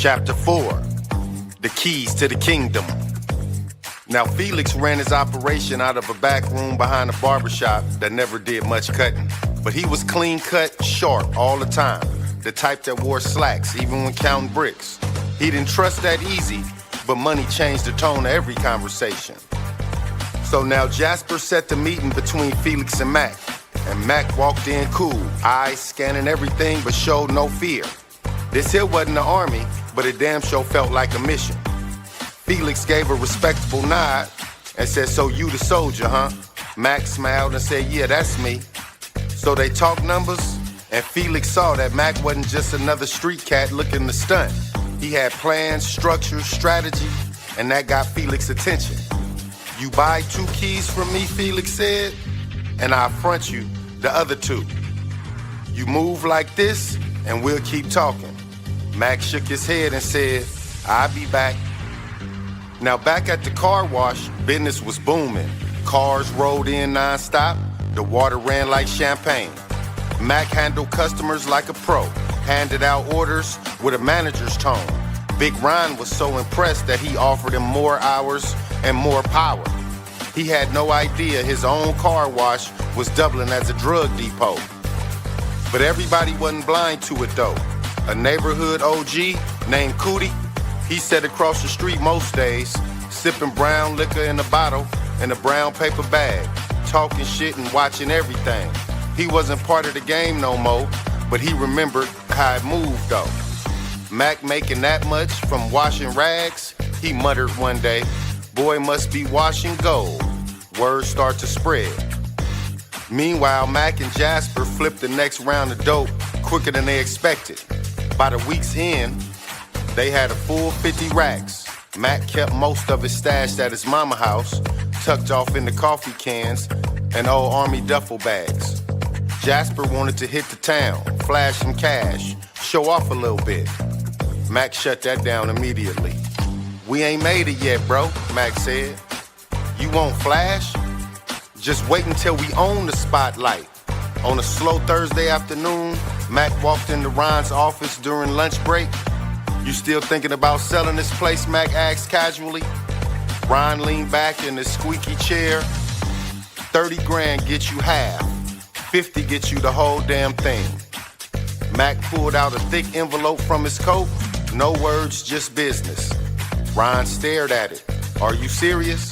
Chapter 4, the keys to the kingdom. Now, Felix ran his operation out of a back room behind a barbershop that never did much cutting. But he was clean cut, sharp all the time. The type that wore slacks, even when counting bricks. He didn't trust that easy, but money changed the tone of every conversation. So now Jasper set the meeting between Felix and Mac. And Mac walked in cool, eyes scanning everything but showed no fear. This here wasn't the army, but it damn sure felt like a mission. Felix gave a respectable nod and said, "So you the soldier, huh?" Mac smiled and said, "Yeah, that's me." So they talked numbers, and Felix saw that Mac wasn't just another street cat looking to stunt. He had plans, structure, strategy, and that got Felix's attention. "You buy 2 keys from me," Felix said, "and I'll front you the other 2. You move like this, and we'll keep talking." Mac shook his head and said, "I'll be back." Now back at the car wash, business was booming. Cars rolled in nonstop. The water ran like champagne. Mac handled customers like a pro, handed out orders with a manager's tone. Big Ron was so impressed that he offered him more hours and more power. He had no idea his own car wash was doubling as a drug depot. But everybody wasn't blind to it though. A neighborhood OG named Cootie, he sat across the street most days, sipping brown liquor in a bottle in a brown paper bag, talking shit and watching everything. He wasn't part of the game no more, but he remembered how it moved though. Mac making that much from washing rags, he muttered one day, "Boy must be washing gold." Words start to spread. Meanwhile, Mac and Jasper flipped the next round of dope quicker than they expected. By the week's end, they had a full 50 racks. Mac kept most of it stashed at his mama house, tucked off in the coffee cans and old army duffel bags. Jasper wanted to hit the town, flash some cash, show off a little bit. Mac shut that down immediately. "We ain't made it yet, bro," Mac said. "You won't flash? Just wait until we own the spotlight." On a slow Thursday afternoon, Mac walked into Ron's office during lunch break. "You still thinking about selling this place?" Mac asked casually. Ron leaned back in his squeaky chair. 30 grand gets you half. 50 gets you the whole damn thing. Mac pulled out a thick envelope from his coat. No words, just business. Ron stared at it. "Are you serious?"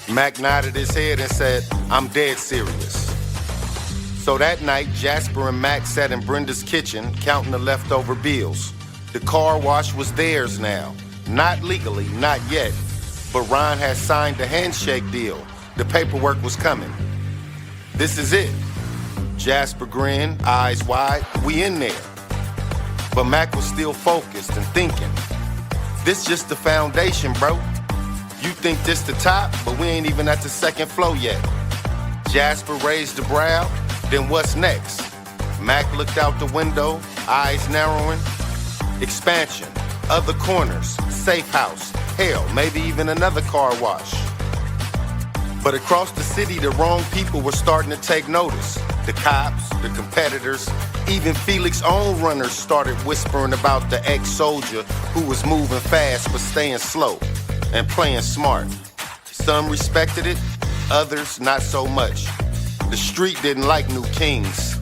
Mac nodded his head and said, "I'm dead serious." So that night, Jasper and Mac sat in Brenda's kitchen counting the leftover bills. The car wash was theirs now. Not legally, not yet. But Ron had signed the handshake deal. The paperwork was coming. "This is it." Jasper grinned, eyes wide. "We in there." But Mac was still focused and thinking. "This just the foundation, bro. You think this the top, but we ain't even at the second floor yet." Jasper raised a brow. "Then what's next?" Mac looked out the window, eyes narrowing. "Expansion, other corners, safe house, hell, maybe even another car wash." But across the city, the wrong people were starting to take notice. The cops, the competitors, even Felix's own runners started whispering about the ex-soldier who was moving fast but staying slow and playing smart. Some respected it, others not so much. The street didn't like new kings.